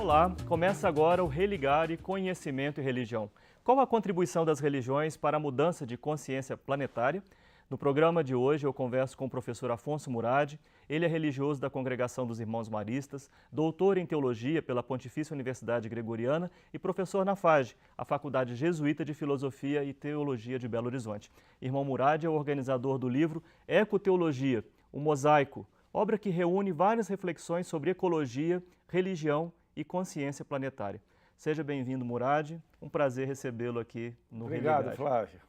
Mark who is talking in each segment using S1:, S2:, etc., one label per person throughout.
S1: Olá, começa agora o Religare Conhecimento e Religião. Qual a contribuição das religiões para a mudança de consciência planetária? No programa de hoje eu converso com o professor Afonso Murad. Ele é religioso da Congregação dos Irmãos Maristas, doutor em Teologia pela Pontifícia Universidade Gregoriana e professor na FAGE, a Faculdade Jesuíta de Filosofia e Teologia de Belo Horizonte. Irmão Murad é o organizador do livro Ecoteologia, o Mosaico, obra que reúne várias reflexões sobre ecologia, religião e consciência planetária. Seja bem-vindo, Murad. Um prazer recebê-lo aqui no Religare.
S2: Obrigado, Flávio.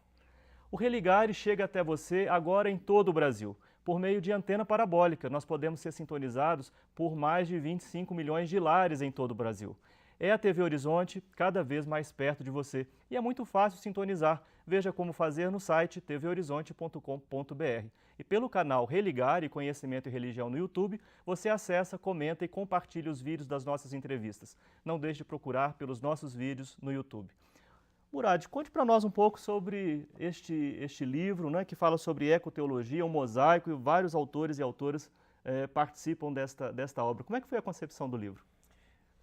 S1: O Religare chega até você agora em todo o Brasil. Por meio de antena parabólica, nós podemos ser sintonizados por mais de 25 milhões de lares em todo o Brasil. É a TV Horizonte cada vez mais perto de você e é muito fácil sintonizar. Veja como fazer no site tvhorizonte.com.br. E pelo canal Religare Conhecimento e Religião no YouTube, você acessa, comenta e compartilha os vídeos das nossas entrevistas. Não deixe de procurar pelos nossos vídeos no YouTube. Murad, conte para nós um pouco sobre este livro, né, que fala sobre ecoteologia, um mosaico, e vários autores e autoras participam desta obra. Como é que foi a concepção do livro?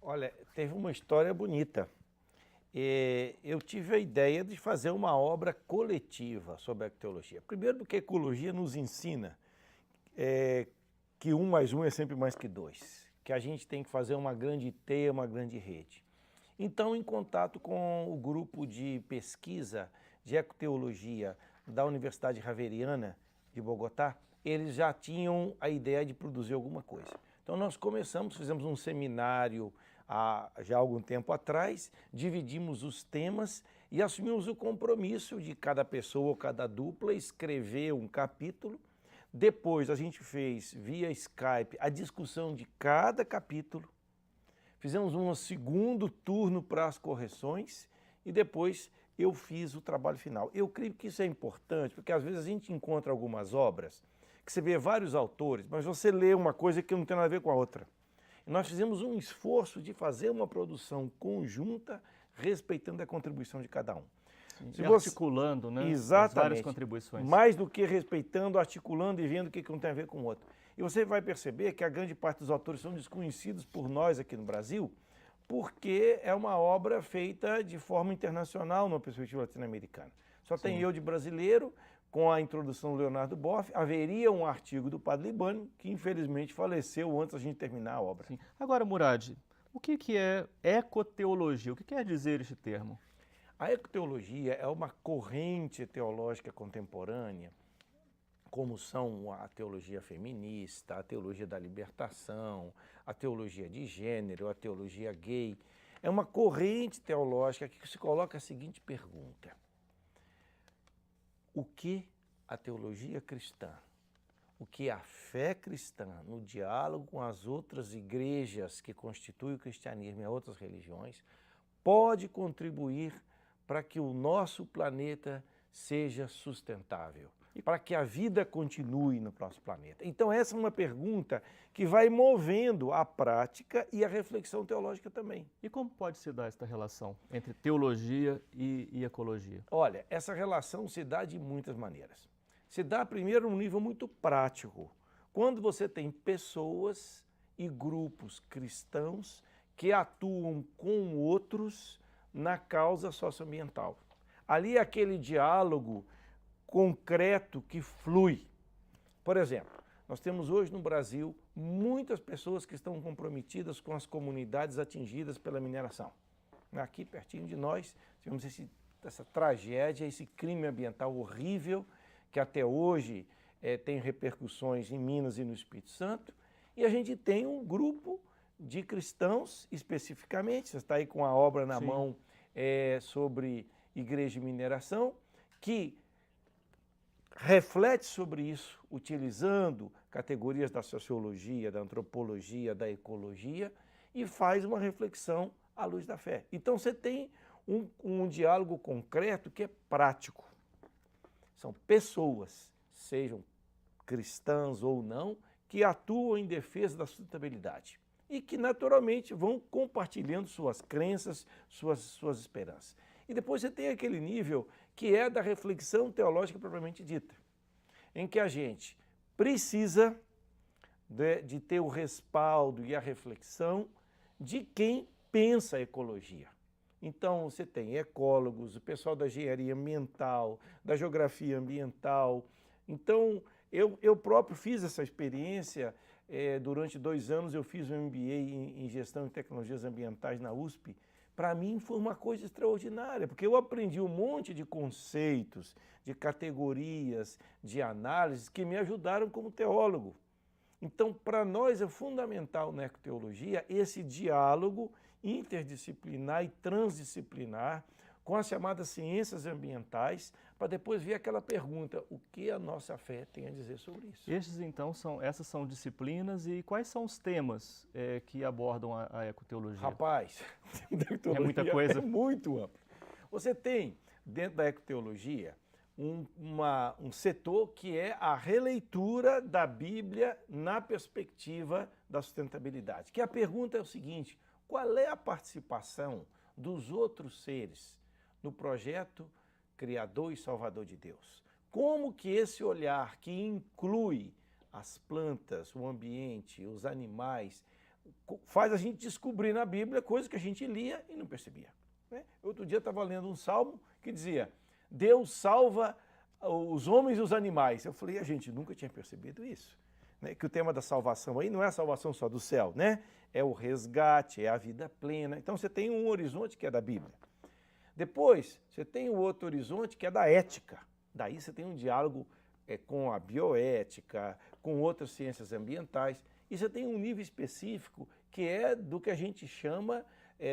S2: Olha, teve uma história bonita. Eu tive a ideia de fazer uma obra coletiva sobre a ecoteologia. Primeiro porque a ecologia nos ensina que 1 mais 1 é sempre mais que 2, que a gente tem que fazer uma grande teia, uma grande rede. Então, em contato com o grupo de pesquisa de ecoteologia da Universidade Javeriana de Bogotá, eles já tinham a ideia de produzir alguma coisa. Então, nós fizemos um seminário já há algum tempo atrás, dividimos os temas e assumimos o compromisso de cada pessoa ou cada dupla escrever um capítulo. Depois, a gente fez via Skype a discussão de cada capítulo. Fizemos um segundo turno para as correções e depois eu fiz o trabalho final. Eu creio que isso é importante, porque às vezes a gente encontra algumas obras que você vê vários autores, mas você lê uma coisa que não tem nada a ver com a outra. E nós fizemos um esforço de fazer uma produção conjunta, respeitando a contribuição de cada um.
S1: E articulando, né, as várias contribuições.
S2: Mais do que respeitando, articulando e vendo o que não tem a ver com o outro. E você vai perceber que a grande parte dos autores são desconhecidos por nós aqui no Brasil, porque é uma obra feita de forma internacional numa perspectiva latino-americana. Só
S1: Sim.
S2: tem eu de brasileiro, com a introdução do Leonardo Boff, haveria um artigo do Padre Libânio, que infelizmente faleceu antes da gente terminar a obra.
S1: Sim. Agora, Murad, o que é ecoteologia? O que quer dizer este termo?
S2: A ecoteologia é uma corrente teológica contemporânea, como são a teologia feminista, a teologia da libertação, a teologia de gênero, a teologia gay. É uma corrente teológica que se coloca a seguinte pergunta: o que a teologia cristã, o que a fé cristã, no diálogo com as outras igrejas que constituem o cristianismo e outras religiões, pode contribuir para que o nosso planeta seja sustentável, para que a vida continue no nosso planeta? Então essa é uma pergunta que vai movendo a prática e a reflexão teológica também.
S1: E como pode se dar esta relação entre teologia e ecologia?
S2: Olha, essa relação se dá de muitas maneiras. Se dá primeiro num nível muito prático, quando você tem pessoas e grupos cristãos que atuam com outros na causa socioambiental. Ali é aquele diálogo concreto que flui. Por exemplo, nós temos hoje no Brasil muitas pessoas que estão comprometidas com as comunidades atingidas pela mineração. Aqui pertinho de nós tivemos essa tragédia, esse crime ambiental horrível que até hoje tem repercussões em Minas e no Espírito Santo, e a gente tem um grupo de cristãos especificamente, você está aí com a obra na
S1: Sim.
S2: mão sobre igreja e mineração, que reflete sobre isso, utilizando categorias da sociologia, da antropologia, da ecologia, e faz uma reflexão à luz da fé. Então você tem um diálogo concreto que é prático. São pessoas, sejam cristãs ou não, que atuam em defesa da sustentabilidade e que naturalmente vão compartilhando suas crenças, suas esperanças. E depois você tem aquele nível que é da reflexão teológica propriamente dita, em que a gente precisa de ter o respaldo e a reflexão de quem pensa a ecologia. Então, você tem ecólogos, o pessoal da engenharia ambiental, da geografia ambiental. Então, eu próprio fiz essa experiência. Durante 2 anos, eu fiz um MBA em Gestão e Tecnologias Ambientais na USP. Para mim, foi uma coisa extraordinária, porque eu aprendi um monte de conceitos, de categorias, de análises que me ajudaram como teólogo. Então, para nós é fundamental na ecoteologia esse diálogo interdisciplinar e transdisciplinar com as chamadas ciências ambientais, para depois vir aquela pergunta, o que a nossa fé tem a dizer sobre isso?
S1: Essas são disciplinas, e quais são os temas que abordam a ecoteologia?
S2: Rapaz, o tema da ecoteologia
S1: é muita coisa.
S2: É muito amplo. Você tem, dentro da ecoteologia, um setor que é a releitura da Bíblia na perspectiva da sustentabilidade. Que a pergunta é o seguinte, qual é a participação dos outros seres no projeto criador e salvador de Deus? Como que esse olhar que inclui as plantas, o ambiente, os animais, faz a gente descobrir na Bíblia coisas que a gente lia e não percebia, né? Outro dia eu estava lendo um salmo que dizia, Deus salva os homens e os animais. Eu falei, a gente nunca tinha percebido isso, né? Que o tema da salvação aí não é a salvação só do céu, né? É o resgate, é a vida plena. Então você tem um horizonte que é da Bíblia. Depois, você tem o outro horizonte que é da ética. Daí você tem um diálogo com a bioética, com outras ciências ambientais. E você tem um nível específico que é do que a gente chama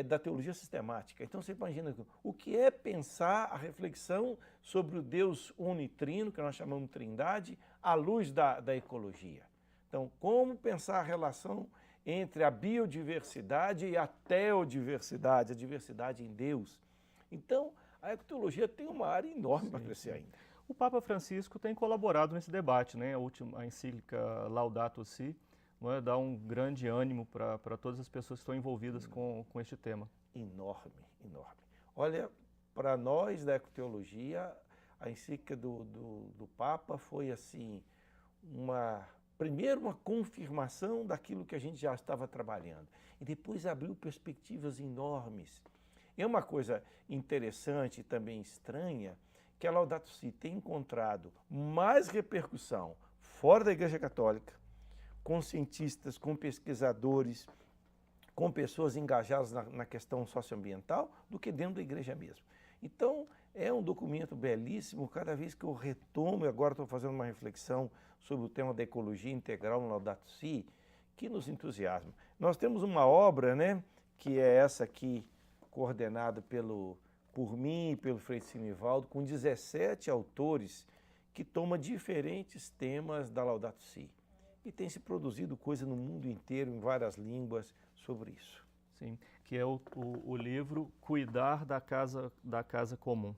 S2: da teologia sistemática. Então você imagina o que é pensar a reflexão sobre o Deus unitrino, que nós chamamos de trindade, à luz da ecologia. Então, como pensar a relação entre a biodiversidade e a teodiversidade, a diversidade em Deus. Então, a ecoteologia tem uma área enorme para crescer ainda.
S1: O Papa Francisco tem colaborado nesse debate, né? A encíclica Laudato Si, né, dá um grande ânimo para todas as pessoas que estão envolvidas com este tema.
S2: Enorme, enorme. Olha, para nós da ecoteologia, a encíclica do Papa foi assim, primeiro uma confirmação daquilo que a gente já estava trabalhando e depois abriu perspectivas enormes. É uma coisa interessante e também estranha que a Laudato Si tem encontrado mais repercussão fora da Igreja Católica, com cientistas, com pesquisadores, com pessoas engajadas na questão socioambiental, do que dentro da igreja mesmo. Então, é um documento belíssimo. Cada vez que eu retomo, e agora estou fazendo uma reflexão sobre o tema da ecologia integral no Laudato Si, que nos entusiasma. Nós temos uma obra, né, que é essa aqui, coordenada por mim e pelo Frei Sinivaldo, com 17 autores, que toma diferentes temas da Laudato Si. E tem se produzido coisa no mundo inteiro, em várias línguas, sobre isso.
S1: Sim, que é o livro Cuidar da Casa Comum.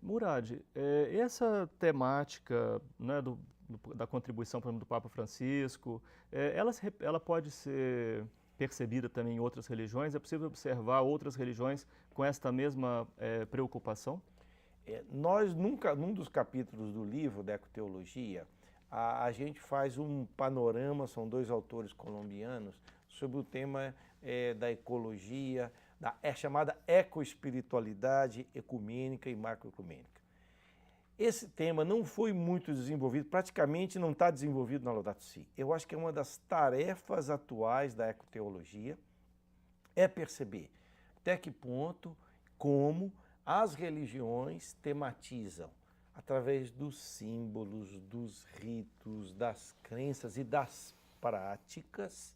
S1: Murad, essa temática, né, da contribuição, por exemplo, do Papa Francisco, ela pode ser percebida também em outras religiões? É possível observar outras religiões com esta mesma preocupação?
S2: Nós nunca, num dos capítulos do livro da ecoteologia, a gente faz um panorama, são 2 autores colombianos, sobre o tema da ecologia, chamada ecoespiritualidade ecumênica e macroecumênica. Esse tema não foi muito desenvolvido, praticamente não está desenvolvido na Laudato Si. Eu acho que é uma das tarefas atuais da ecoteologia, é perceber até que ponto, como as religiões tematizam, através dos símbolos, dos ritos, das crenças e das práticas,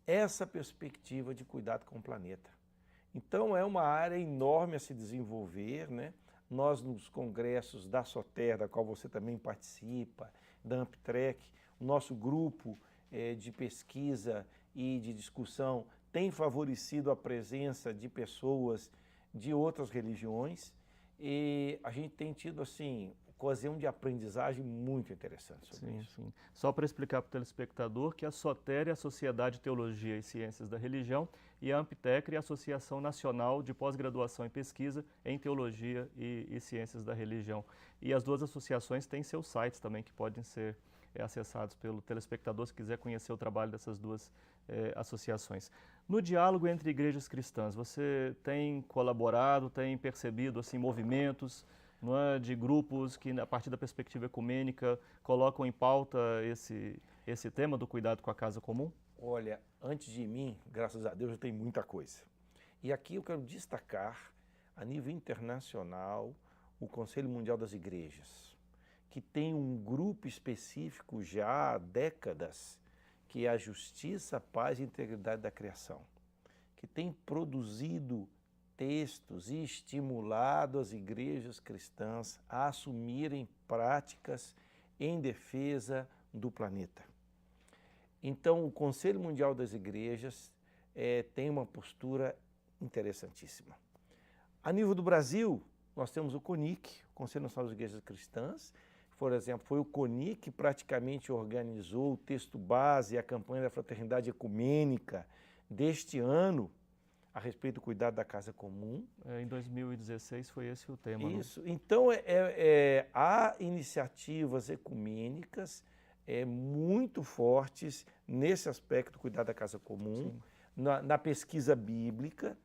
S2: essa perspectiva de cuidado com o planeta. Então, é uma área enorme a se desenvolver, né? Nós, nos congressos da SOTER, da qual você também participa, da AmpTrek, o nosso grupo de pesquisa e de discussão tem favorecido a presença de pessoas de outras religiões e a gente tem tido, assim, ocasião de aprendizagem muito interessante sobre isso.
S1: Sim. Só para explicar para o telespectador que a SOTER é a Sociedade de Teologia e Ciências da Religião e a AmpTecre é a Associação Nacional de Pós-Graduação e Pesquisa em Teologia e Ciências da Religião. E as 2 associações têm seus sites também que podem ser acessados pelo telespectador, se quiser conhecer o trabalho dessas duas associações. No diálogo entre igrejas cristãs, você tem colaborado, tem percebido assim, movimentos, não é, de grupos que, a partir da perspectiva ecumênica, colocam em pauta esse tema do cuidado com a casa comum?
S2: Olha, antes de mim, graças a Deus, já tem muita coisa. E aqui eu quero destacar, a nível internacional, o Conselho Mundial das Igrejas, que tem um grupo específico já há décadas, que é a Justiça, a Paz e a Integridade da Criação, que tem produzido textos e estimulado as igrejas cristãs a assumirem práticas em defesa do planeta. Então, o Conselho Mundial das Igrejas tem uma postura interessantíssima. A nível do Brasil, nós temos o CONIC, o Conselho Nacional das Igrejas Cristãs. Por exemplo, foi o CONIC que praticamente organizou o texto base e a campanha da Fraternidade Ecumênica deste ano, a respeito do cuidado da casa comum.
S1: Em 2016 foi esse o tema.
S2: Isso. Não? Então, há iniciativas ecumênicas muito fortes nesse aspecto do cuidado da casa comum, na pesquisa bíblica.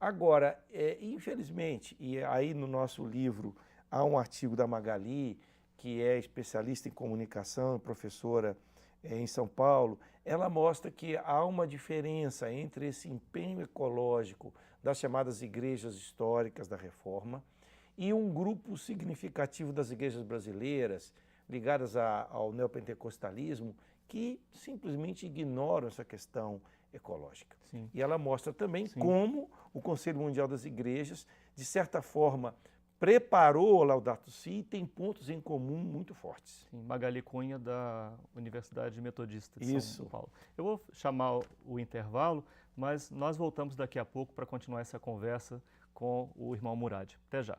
S2: Agora, infelizmente, e aí no nosso livro há um artigo da Magali, que é especialista em comunicação, professora em São Paulo, ela mostra que há uma diferença entre esse empenho ecológico das chamadas igrejas históricas da Reforma e um grupo significativo das igrejas brasileiras ligadas ao neopentecostalismo que simplesmente ignoram essa questão ecológica.
S1: Sim.
S2: E ela mostra também
S1: Sim.
S2: como o Conselho Mundial das Igrejas, de certa forma, preparou o Laudato Si e tem pontos em comum muito fortes.
S1: Sim, Magali Cunha, da Universidade Metodista de São Paulo. Eu vou chamar o intervalo, mas nós voltamos daqui a pouco para continuar essa conversa com o irmão Murad. Até já.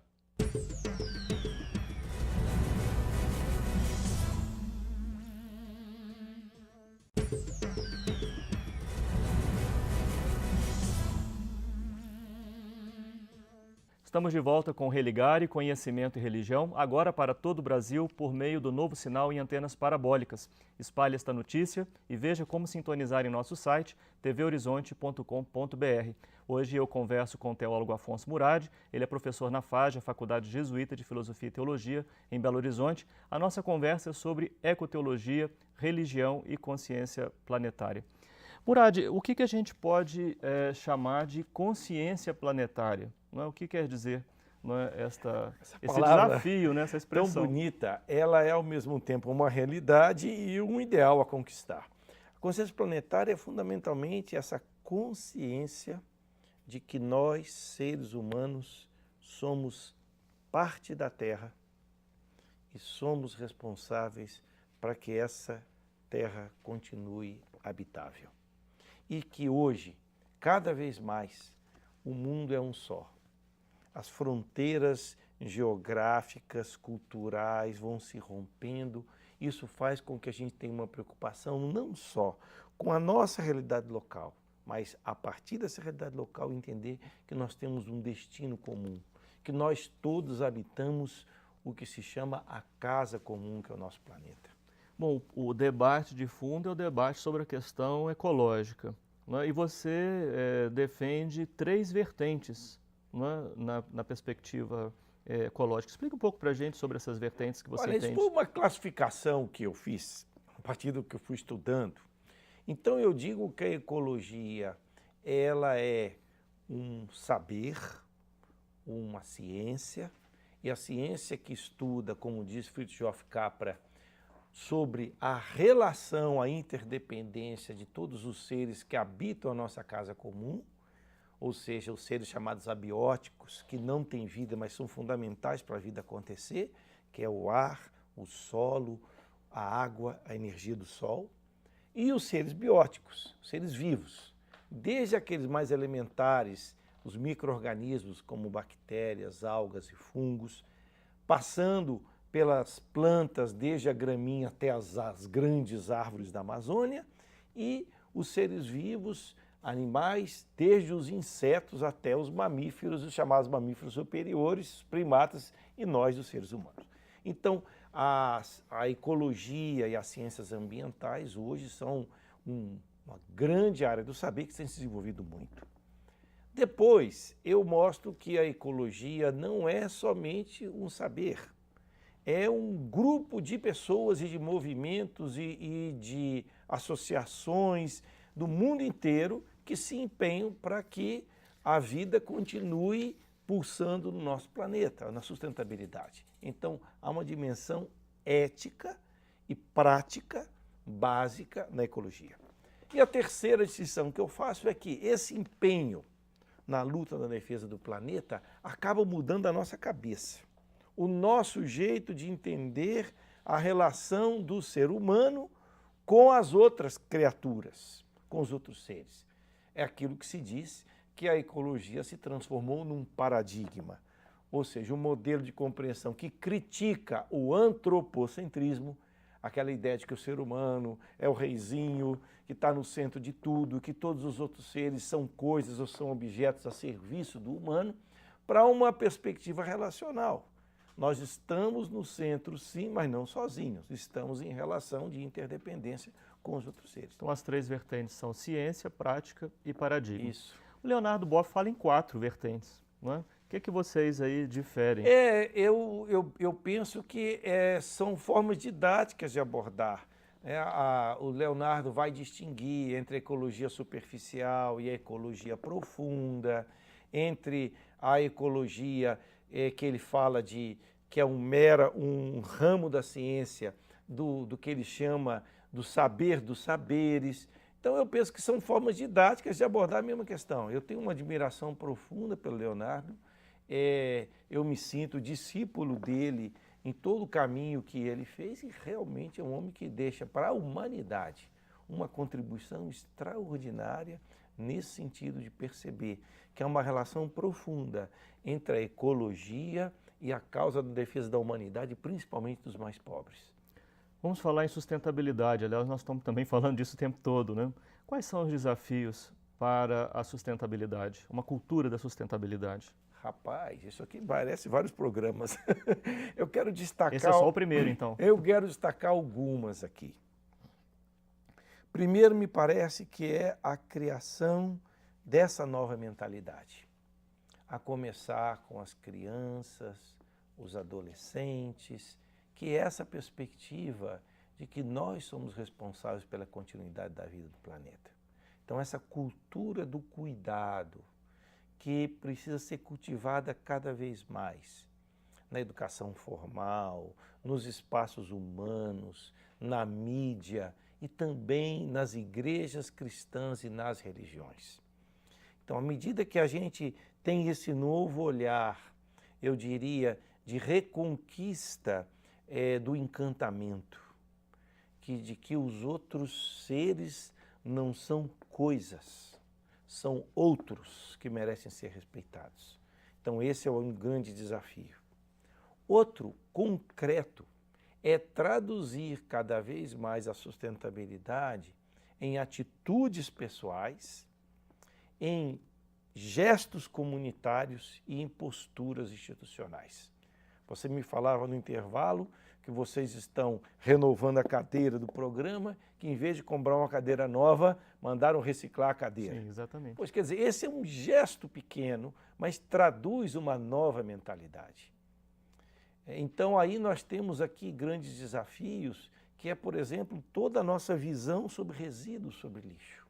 S1: Estamos de volta com Religare, Conhecimento e Religião, agora para todo o Brasil por meio do novo sinal em antenas parabólicas. Espalhe esta notícia e veja como sintonizar em nosso site tvhorizonte.com.br. Hoje eu converso com o teólogo Afonso Murad, ele é professor na FAGE, a Faculdade Jesuíta de Filosofia e Teologia, em Belo Horizonte. A nossa conversa é sobre ecoteologia, religião e consciência planetária. Murad, o que a gente pode chamar de consciência planetária? Não é? O que quer dizer, não é, esse desafio, né, essa expressão?
S2: Tão bonita, ela é ao mesmo tempo uma realidade e um ideal a conquistar. A consciência planetária é fundamentalmente essa consciência de que nós, seres humanos, somos parte da Terra e somos responsáveis para que essa Terra continue habitável. E que hoje, cada vez mais, o mundo é um só. As fronteiras geográficas, culturais vão se rompendo. Isso faz com que a gente tenha uma preocupação não só com a nossa realidade local, mas a partir dessa realidade local entender que nós temos um destino comum, que nós todos habitamos o que se chama a casa comum, que é o nosso planeta.
S1: Bom, o debate de fundo é o debate sobre a questão ecológica, né? E você defende três vertentes, né, na perspectiva ecológica. Explica um pouco para a gente sobre essas vertentes que você entende.
S2: Isso foi uma classificação que eu fiz, a partir do que eu fui estudando. Então eu digo que a ecologia, ela é um saber, uma ciência, e a ciência que estuda, como diz Fritjof Capra, sobre a relação, a interdependência de todos os seres que habitam a nossa casa comum, ou seja, os seres chamados abióticos, que não têm vida, mas são fundamentais para a vida acontecer, que é o ar, o solo, a água, a energia do sol, e os seres bióticos, seres vivos, desde aqueles mais elementares, os micro-organismos como bactérias, algas e fungos, passando pelas plantas, desde a graminha até as grandes árvores da Amazônia, e os seres vivos, animais, desde os insetos até os mamíferos, os chamados mamíferos superiores, os primatas e nós, os seres humanos. Então, a ecologia e as ciências ambientais hoje são uma grande área do saber que tem se desenvolvido muito. Depois, eu mostro que a ecologia não é somente um saber, é um grupo de pessoas e de movimentos e de associações do mundo inteiro que se empenham para que a vida continue pulsando no nosso planeta, na sustentabilidade. Então, há uma dimensão ética e prática básica na ecologia. E a terceira distinção que eu faço é que esse empenho na luta na defesa do planeta acaba mudando a nossa cabeça, o nosso jeito de entender a relação do ser humano com as outras criaturas, com os outros seres. É aquilo que se diz que a ecologia se transformou num paradigma, ou seja, um modelo de compreensão que critica o antropocentrismo, aquela ideia de que o ser humano é o reizinho, que está no centro de tudo, que todos os outros seres são coisas ou são objetos a serviço do humano, para uma perspectiva relacional. Nós estamos no centro, sim, mas não sozinhos. Estamos em relação de interdependência com os outros seres.
S1: Então, as três vertentes são ciência, prática e paradigma.
S2: Isso.
S1: O Leonardo Boff fala em 4 vertentes, não é? O que vocês aí diferem?
S2: Eu penso que são formas didáticas de abordar. O Leonardo vai distinguir entre a ecologia superficial e a ecologia profunda, entre a ecologia que ele fala que é um ramo da ciência do que ele chama do saber dos saberes. Então eu penso que são formas didáticas de abordar a mesma questão. Eu tenho uma admiração profunda pelo Leonardo, eu me sinto discípulo dele em todo o caminho que ele fez e realmente é um homem que deixa para a humanidade uma contribuição extraordinária nesse sentido de perceber que há uma relação profunda entre a ecologia e a causa da defesa da humanidade, principalmente dos mais pobres.
S1: Vamos falar em sustentabilidade, aliás, nós estamos também falando disso o tempo todo, né? Quais são os desafios para a sustentabilidade, uma cultura da sustentabilidade?
S2: Rapaz, isso aqui parece vários programas. Eu quero destacar...
S1: Esse é só o primeiro, então.
S2: Eu quero destacar algumas aqui. Primeiro, me parece que é a criação dessa nova mentalidade, a começar com as crianças, os adolescentes, que é essa perspectiva de que nós somos responsáveis pela continuidade da vida do planeta. Então, essa cultura do cuidado, que precisa ser cultivada cada vez mais na educação formal, nos espaços humanos, na mídia e também nas igrejas cristãs e nas religiões. Então, à medida que a gente tem esse novo olhar, eu diria, de reconquista do encantamento, de que os outros seres não são coisas, são outros que merecem ser respeitados. Então, esse é um grande desafio. Outro, concreto, é traduzir cada vez mais a sustentabilidade em atitudes pessoais, em gestos comunitários e em posturas institucionais. Você me falava no intervalo que vocês estão renovando a cadeira do programa, que em vez de comprar uma cadeira nova, mandaram reciclar a cadeira.
S1: Sim, exatamente.
S2: Pois quer dizer, esse é um gesto pequeno, mas traduz uma nova mentalidade. Então aí nós temos aqui grandes desafios, que é, por exemplo, toda a nossa visão sobre resíduos, sobre lixo.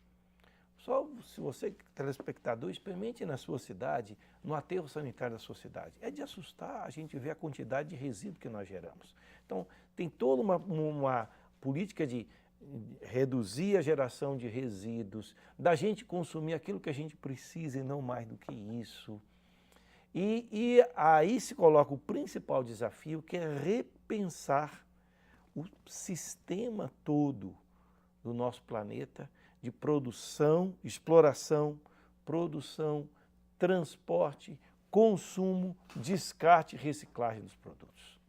S2: Só se você, telespectador, experimente na sua cidade, no aterro sanitário da sua cidade. É de assustar a gente ver a quantidade de resíduo que nós geramos. Então, tem toda uma política de reduzir a geração de resíduos, da gente consumir aquilo que a gente precisa e não mais do que isso. E aí se coloca o principal desafio, que é repensar o sistema todo do nosso planeta de produção, exploração, produção, transporte, consumo, descarte e reciclagem dos produtos.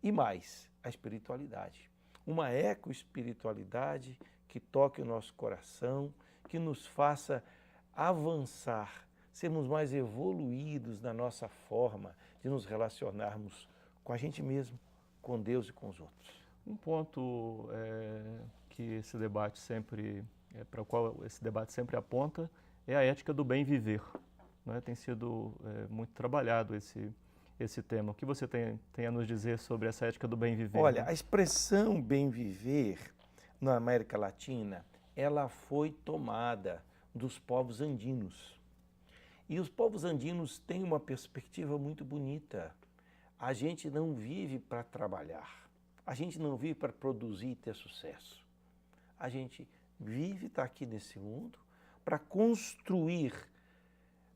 S2: E mais, a espiritualidade. Uma ecoespiritualidade que toque o nosso coração, que nos faça avançar, sermos mais evoluídos na nossa forma de nos relacionarmos com a gente mesmo, com Deus e com os outros.
S1: Um ponto que esse debate sempre, para o qual esse debate sempre aponta, é a ética do bem viver. Né? Tem sido muito trabalhado esse tema. O que você tem a nos dizer sobre essa ética do bem viver?
S2: Olha,
S1: né?
S2: a expressão bem viver na América Latina, ela foi tomada dos povos andinos. E os povos andinos têm uma perspectiva muito bonita. A gente não vive para trabalhar. A gente não vive para produzir e ter sucesso. A gente vive, está aqui nesse mundo, para construir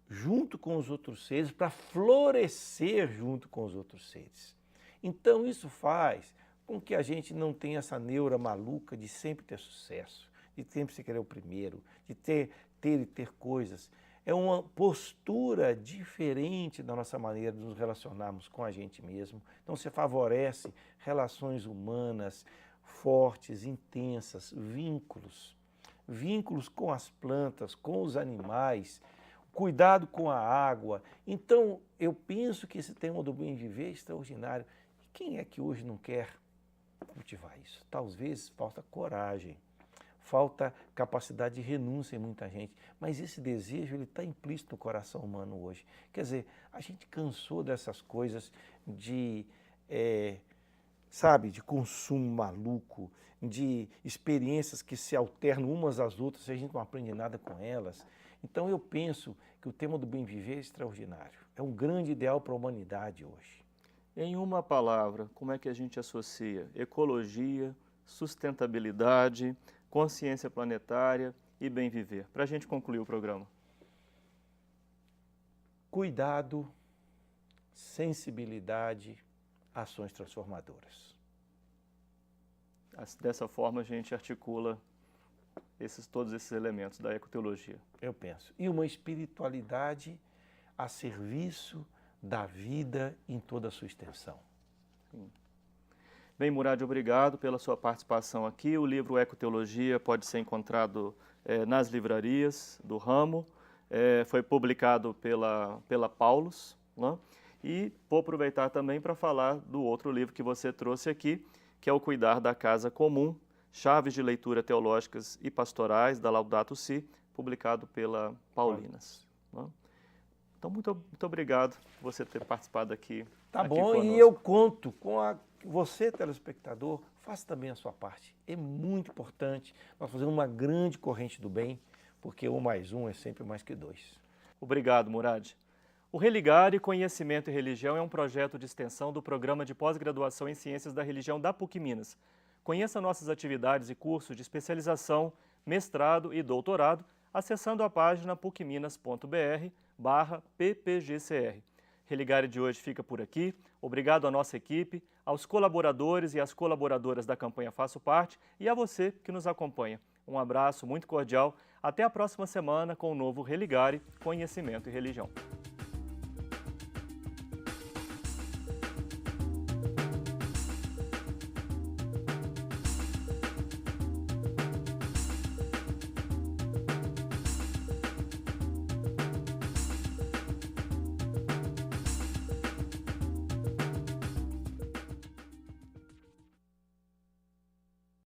S2: junto com os outros seres, para florescer junto com os outros seres. Então isso faz com que a gente não tenha essa neura maluca de sempre ter sucesso, de sempre se querer o primeiro, de ter e ter coisas. É uma postura diferente da nossa maneira de nos relacionarmos com a gente mesmo. Então, você favorece relações humanas fortes, intensas, vínculos. Vínculos com as plantas, com os animais, cuidado com a água. Então, eu penso que esse tema do bem viver é extraordinário. E quem é que hoje não quer cultivar isso? Talvez falta coragem. Falta capacidade de renúncia em muita gente, mas esse desejo ele está implícito no coração humano hoje. Quer dizer, a gente cansou dessas coisas de, de consumo maluco, de experiências que se alternam umas às outras e a gente não aprende nada com elas. Então eu penso que o tema do bem viver é extraordinário. É um grande ideal para a humanidade hoje.
S1: Em uma palavra, como é que a gente associa ecologia, sustentabilidade, consciência planetária e bem viver? Para a gente concluir o programa.
S2: Cuidado, sensibilidade, ações transformadoras.
S1: Dessa forma a gente articula todos esses elementos da ecoteologia.
S2: Eu penso. E uma espiritualidade a serviço da vida em toda a sua extensão.
S1: Sim. Bem, Murad, obrigado pela sua participação aqui. O livro Ecoteologia pode ser encontrado nas livrarias do ramo. Foi publicado pela Paulus. Né? E vou aproveitar também para falar do outro livro que você trouxe aqui, que é O Cuidar da Casa Comum, Chaves de Leitura Teológicas e Pastorais, da Laudato Si, publicado pela Paulinas. Né? Então, muito obrigado por você ter participado aqui.
S2: Tá bom,
S1: conosco.
S2: E eu conto com você, telespectador, faça também a sua parte. É muito importante nós fazermos uma grande corrente do bem, porque 1 mais 1 é sempre mais que 2.
S1: Obrigado, Murad. O Religare Conhecimento e Religião é um projeto de extensão do Programa de Pós-Graduação em Ciências da Religião da PUC Minas. Conheça nossas atividades e cursos de especialização, mestrado e doutorado acessando a página pucminas.br/ppgcr. Religare de hoje fica por aqui. Obrigado à nossa equipe, aos colaboradores e às colaboradoras da campanha Faço Parte e a você que nos acompanha. Um abraço muito cordial. Até a próxima semana com o novo Religare Conhecimento e Religião.